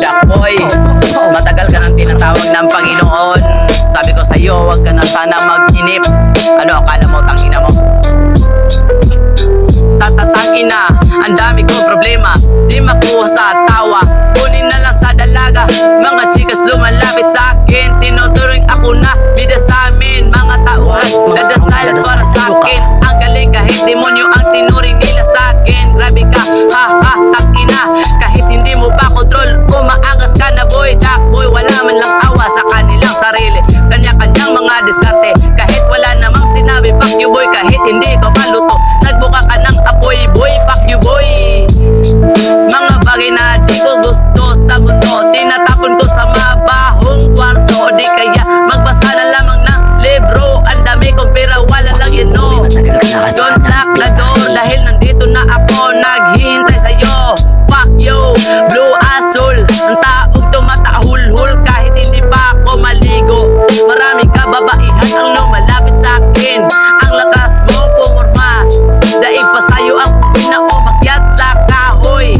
Jackboy, matagal ka nang tinatawag ng Panginoon. Sabi ko sa'yo, huwag ka na sana mag-inip. Ano, akala mo, tangina mo? Tatatangina, ang dami kong problema, di makuha sa tawa. Kunin na lang sa dalaga, mga chikas lumalapit sa akin. Tinuturing ako na bida sa amin. Mga tauhan, dadasal para sa akin. Ang galing kahit demonyo ang tinuring nila sa akin. Grabe ka, ha ha, tangina. Kahit hindi mo pa kontrol, umaangas ka na boy. Jackboy, wala man lang awa sa kanilang sarili. Kanya-kanyang mga diskarte, kahit wala namang sinabi. Fuck you boy, kahit hindi ka maluto, nagbuka ka ng apoy boy. Fuck you boy. Mga bagay na di ko gusto sa mundo, tinatapon ko sa mabahong kwarto. O di kaya magbasa na lamang ng libro. Ang dami kong pera, wala lang yun no. Don't lock the door, dahil nandito na ako, naghihintay sa'yo. Fuck you, blue azul, ang taong tumatahulhul kahit hindi pa ako maligo. Maraming kababaihan ang lumalapit sa akin. Ang lakas mo pumorma, daig pa sa'yo ang punggoy na umakyat sa kahoy.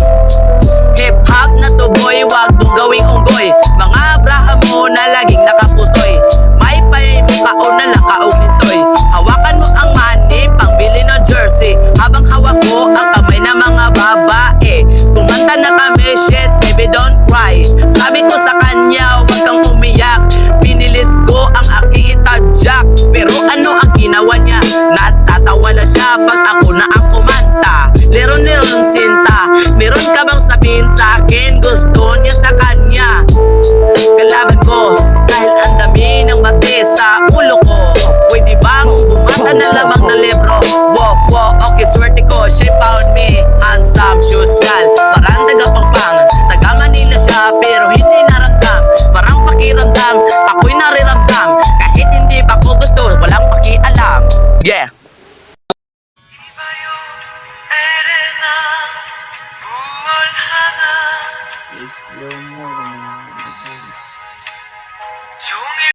Hip hop na to boy, wag mong gawing unggoy. Mga braha mo na laging nakapusoy, may paymukaon na lakaong nitoy. Hawakan mo ang money, pangbili ng jersey, habang hawak mo ang kamay ng mga babae. Kumanta na kami, shit baby don't cry. Sabi ko sa kanya, wag kang umiyak. Pinilit ko ang aking itadyak, pero ano ang ginawa niya? Natatawa na siya pag ako na ang kumanta. Lero-lero ng sinta, meron ka bang sabihin sa akin? Gusto niya sa kanya. Kalaban ko, dahil ang dami ng mati sa ulo ko. Pwede bang bumasa na lamang ng libro? Wow, okay, swerte ko, she found me handsome, social, parang taga-Pangpang. Taga-Manila siya, pero hindi naramdam. Parang pakiramdam, ako'y nariramdam. Kahit hindi pa ko gusto, walang pakialam. Yeah. Slow mo